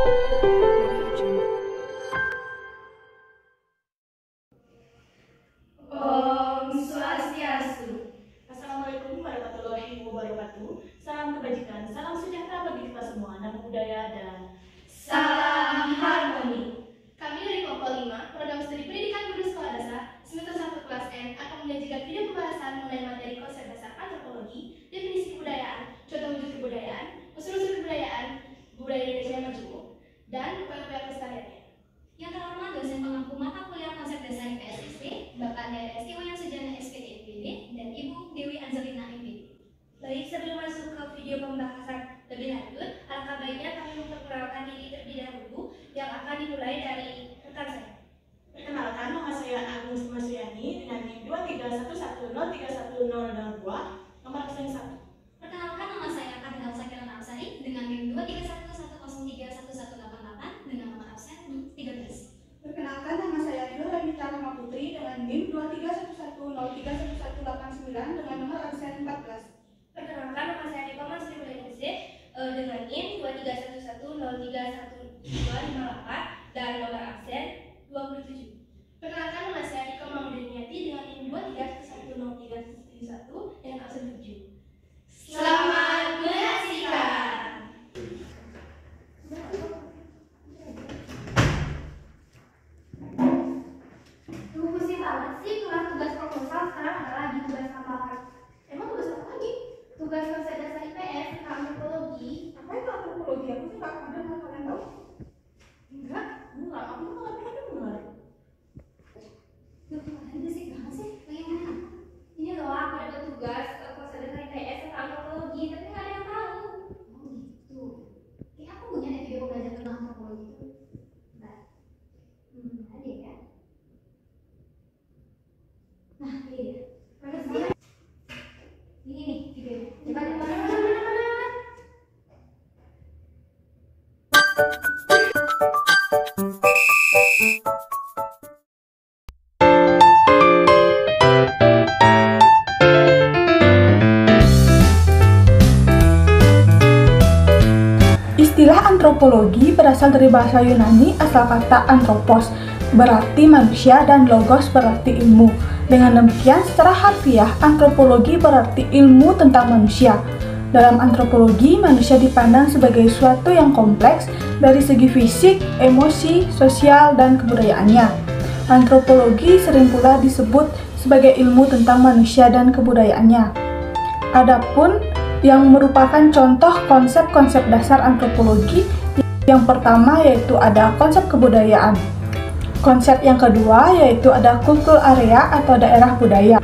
Om Swastiastu. Assalamualaikum warahmatullahi wabarakatuh. Salam kebajikan, salam sejahtera bagi kita semua, namo buddhaya dan salam harmoni. Kami dari kelompok 5, Program Studi Pendidikan Guru Sekolah Dasar, semester 1 kelas N akan menyajikan video pembahasan mengenai materi konsep dasar antropologi, definisi kebudayaan, contoh wujud kebudayaan, unsur-unsur kebudayaan, budaya Indonesia yang majemuk, dan upaya-upaya pelestariannya. Yang terhormat dosen pengampu mata kuliah konsep dasar IPS Bapak Nera Esti Wayan Sujana SPT IPB dan Ibu Dewi Angelina MPD. Baik, sebelum masuk ke video pembahasan lebih lanjut, alangkah baiknya kami memperkenalkan diri terlebih dahulu yang akan dimulai dari rekan saya. Perkenalkan, nama saya Agus Masuyani dengan NIM 231103102, nomor absen 1. Perkenalkan, nama saya Kardinal Sakira Namsari dengan NIM 23110311188 dengan nomor absen 13. Perkenalkan, nama saya Rio Ramita Rama Putri dengan NIM 23110311189 dengan nomor absen 14. Perkenalkan, nama saya Niko Masri Budayanese dengan NIM 231031258 dan nomor absen 27. Perkenalkan, nama saya Niko Maudiniati dengan NIM 2310371 dengan absen 7. Selamat menyaksikan. Pusing banget sih, kelas tugas proposal sekarang ada lagi tugas tambahan. Emang tugas apa lagi? Tugas konsep dasar IPS tentang antropologi. Apa itu antropologi? Aku sih nggak pernah dengar, kalian tahu? Enggak, aku tuh nggak pernah dengar. Duh, kalian berisik banget sih, bagaimana? Ini loh, aku dapat tugas konsep dasar IPS tentang antropologi, tapi nggak ada yang tahu. Oh gitu. Kayak aku punya nih video belajar tentang antropologi itu. Bentar. Ada ya? Nah, ini dia. Ini nih videonya. Coba mana. Istilah antropologi berasal dari bahasa Yunani asal kata anthropos, berarti manusia, dan logos berarti ilmu. Dengan demikian, secara harfiah, antropologi berarti ilmu tentang manusia. Dalam antropologi, manusia dipandang sebagai suatu yang kompleks dari segi fisik, emosi, sosial, dan kebudayaannya. Antropologi sering pula disebut sebagai ilmu tentang manusia dan kebudayaannya. Adapun yang merupakan contoh konsep-konsep dasar antropologi, yang pertama yaitu ada konsep kebudayaan. Konsep yang kedua yaitu ada kultur area atau daerah budaya.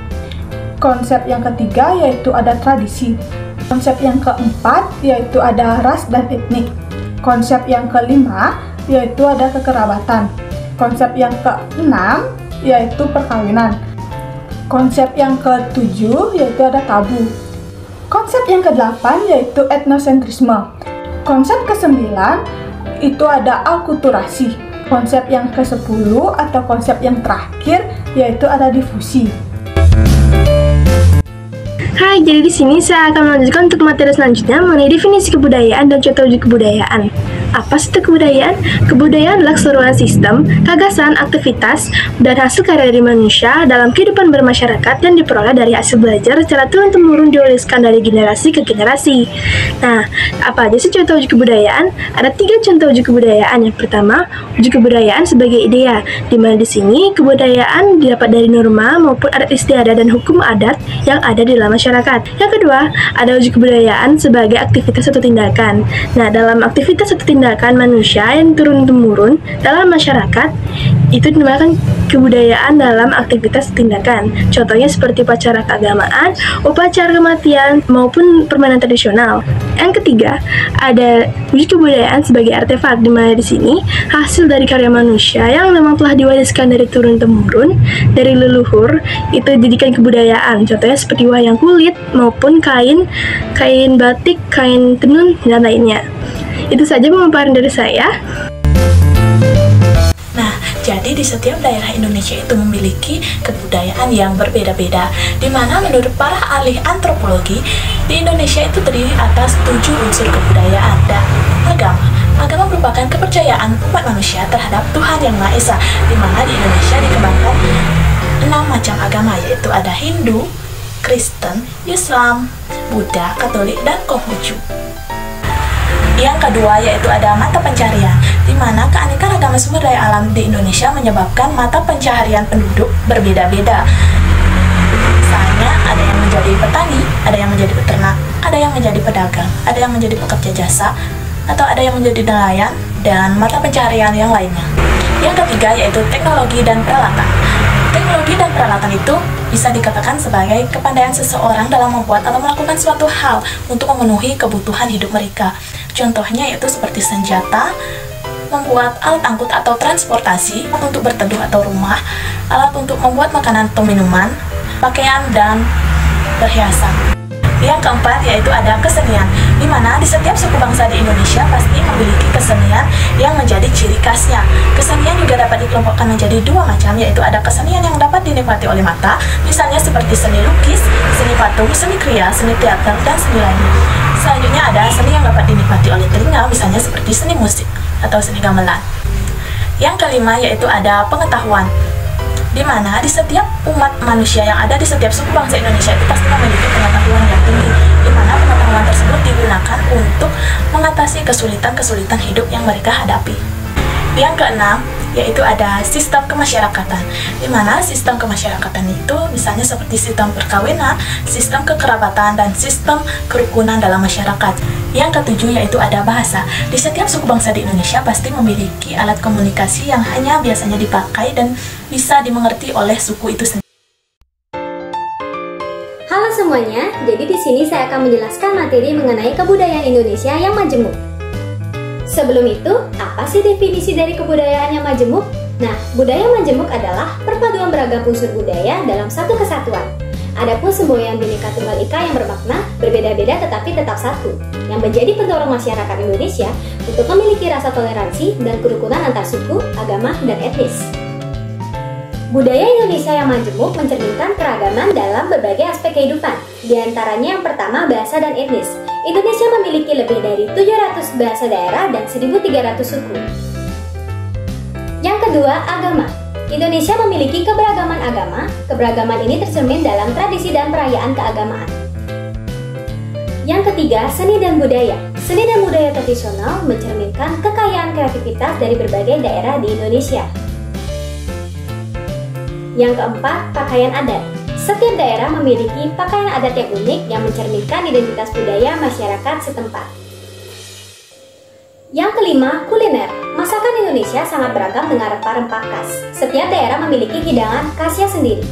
Konsep yang ketiga yaitu ada tradisi. Konsep yang keempat yaitu ada ras dan etnik. Konsep yang kelima yaitu ada kekerabatan. Konsep yang keenam yaitu perkawinan. Konsep yang ketujuh yaitu ada tabu. Konsep yang kedelapan yaitu etnosentrisme. Konsep kesembilan itu ada alkulturasi. Konsep yang ke-10 atau konsep yang terakhir yaitu ada difusi. Hai, jadi di sini saya akan melanjutkan untuk materi selanjutnya mengenai definisi kebudayaan dan contoh wujud kebudayaan. Apa sih itu kebudayaan? Kebudayaan adalah keseluruhan sistem, gagasan, aktivitas, dan hasil karya dari manusia dalam kehidupan bermasyarakat yang diperoleh dari hasil belajar secara turun-temurun diwariskan dari generasi ke generasi. Nah, apa aja sih contoh wujud kebudayaan? Ada 3 contoh wujud kebudayaan. Yang pertama, wujud kebudayaan sebagai idea, di mana di sini kebudayaan didapat dari norma maupun adat istiadat dan hukum adat yang ada di dalam masyarakat. Yang kedua, ada wujud kebudayaan sebagai aktivitas atau tindakan. Nah, dalam aktivitas atau tindakan manusia yang turun-temurun dalam masyarakat, itu dinamakan kebudayaan dalam aktivitas tindakan. Contohnya seperti upacara keagamaan, upacara kematian, maupun permainan tradisional. Yang ketiga, ada wujud kebudayaan sebagai artefak, di mana di sini hasil dari karya manusia yang memang telah diwariskan dari turun-temurun dari leluhur, itu dijadikan kebudayaan. Contohnya seperti wayang kulit maupun kain batik, kain tenun, dan lainnya. Itu saja pemaparan dari saya. Nah, jadi di setiap daerah Indonesia itu memiliki kebudayaan yang berbeda-beda, di mana menurut para ahli antropologi, di Indonesia itu terdiri atas 7 unsur kebudayaan dan agama. Agama merupakan kepercayaan umat manusia terhadap Tuhan Yang Maha Esa, di mana di Indonesia dikembangkan 6 macam agama, yaitu ada Hindu, Kristen, Islam, Buddha, Katolik, dan Konghucu. Yang kedua yaitu ada mata pencaharian, di mana keanekaragaman sumber daya alam di Indonesia menyebabkan mata pencaharian penduduk berbeda-beda. Misalnya ada yang menjadi petani, ada yang menjadi peternak, ada yang menjadi pedagang, ada yang menjadi pekerja jasa, atau ada yang menjadi nelayan, dan mata pencaharian yang lainnya. Yang ketiga yaitu teknologi dan peralatan. Teknologi dan peralatan itu bisa dikatakan sebagai kepandaian seseorang dalam membuat atau melakukan suatu hal untuk memenuhi kebutuhan hidup mereka. Contohnya yaitu seperti senjata, membuat alat angkut atau transportasi, alat untuk berteduh atau rumah, alat untuk membuat makanan atau minuman, pakaian, dan perhiasan. Yang keempat yaitu ada kesenian, di mana di setiap suku bangsa di Indonesia pasti memiliki kesenian yang menjadi ciri khasnya. Kesenian juga dapat dikelompokkan menjadi 2 macam, yaitu ada kesenian yang dapat dinikmati oleh mata, misalnya seperti seni lukis, seni patung, seni kriya, seni teater, dan seni lainnya. Selanjutnya ada seni yang dapat dinikmati oleh telinga, misalnya seperti seni musik atau seni gamelan. Yang kelima yaitu ada pengetahuan, di mana di setiap umat manusia yang ada di setiap suku bangsa Indonesia itu pasti memiliki pengetahuan yang tinggi, di mana pengetahuan tersebut digunakan untuk mengatasi kesulitan-kesulitan hidup yang mereka hadapi. Yang keenam yaitu ada sistem kemasyarakatan, di mana sistem kemasyarakatan itu misalnya seperti sistem perkawinan, sistem kekerabatan, dan sistem kerukunan dalam masyarakat. Yang ketujuh yaitu ada bahasa. Di setiap suku bangsa di Indonesia pasti memiliki alat komunikasi yang hanya biasanya dipakai dan bisa dimengerti oleh suku itu sendiri. Halo semuanya, jadi di sini saya akan menjelaskan materi mengenai kebudayaan Indonesia yang majemuk. Sebelum itu, apa sih definisi dari kebudayaan yang majemuk? Nah, budaya majemuk adalah perpaduan beragam unsur budaya dalam satu kesatuan. Adapun semboyan Bhinneka Tunggal Ika yang bermakna berbeda-beda tetapi tetap satu, yang menjadi pendorong masyarakat Indonesia untuk memiliki rasa toleransi dan kerukunan antar suku, agama, dan etnis. Budaya Indonesia yang majemuk mencerminkan keragaman dalam berbagai aspek kehidupan. Di antaranya yang pertama, bahasa dan etnis. Indonesia memiliki lebih dari 700 bahasa daerah dan 1.300 suku. Yang kedua, agama. Indonesia memiliki keberagaman agama. Keberagaman ini tercermin dalam tradisi dan perayaan keagamaan. Yang ketiga, seni dan budaya. Seni dan budaya tradisional mencerminkan kekayaan kreativitas dari berbagai daerah di Indonesia. Yang keempat, pakaian adat. Setiap daerah memiliki pakaian adat yang unik yang mencerminkan identitas budaya masyarakat setempat. Yang kelima, kuliner. Masakan Indonesia sangat beragam dengan rempah-rempah khas. Setiap daerah memiliki hidangan khasnya sendiri.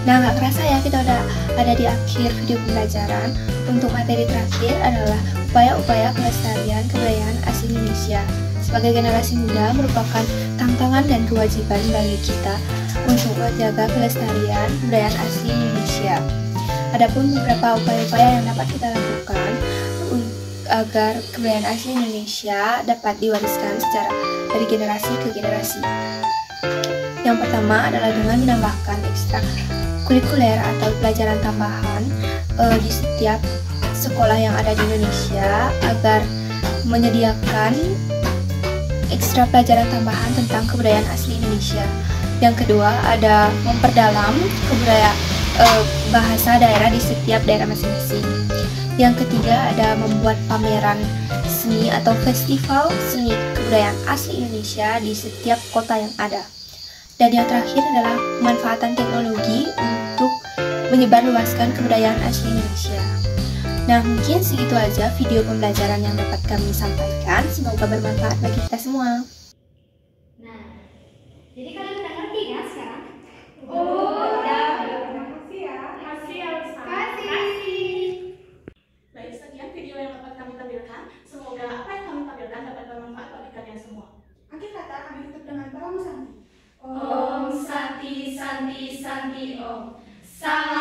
Nah, nggak kerasa ya kita udah ada di akhir video pembelajaran. Untuk materi terakhir adalah upaya-upaya pelestarian kebudayaan asli Indonesia. Sebagai generasi muda merupakan tantangan dan kewajiban bagi kita untuk menjaga pelestarian kebudayaan asli Indonesia. Adapun beberapa upaya-upaya yang dapat kita lakukan agar kebudayaan asli Indonesia dapat diwariskan secara dari generasi ke generasi. Yang pertama adalah dengan menambahkan ekstra kurikuler atau pelajaran tambahan di setiap sekolah yang ada di Indonesia agar menyediakan ekstra pelajaran tambahan tentang kebudayaan asli Indonesia. Yang kedua ada memperdalam bahasa daerah di setiap daerah masing-masing. Yang ketiga ada membuat pameran seni atau festival seni kebudayaan asli Indonesia di setiap kota yang ada. Dan yang terakhir adalah pemanfaatan teknologi untuk menyebarluaskan kebudayaan asli Indonesia. Nah, mungkin segitu aja video pembelajaran yang dapat kami sampaikan. Semoga bermanfaat bagi kita semua. Nah, jadi kalian udah ngerti ya sekarang? Baik, sekian video yang dapat kami tampilkan. Semoga apa yang kami tampilkan dapat bermanfaat bagi kalian semua. Akhir kata kami tutup dengan Om Santi. Om Santi Santi Santi Om. Salam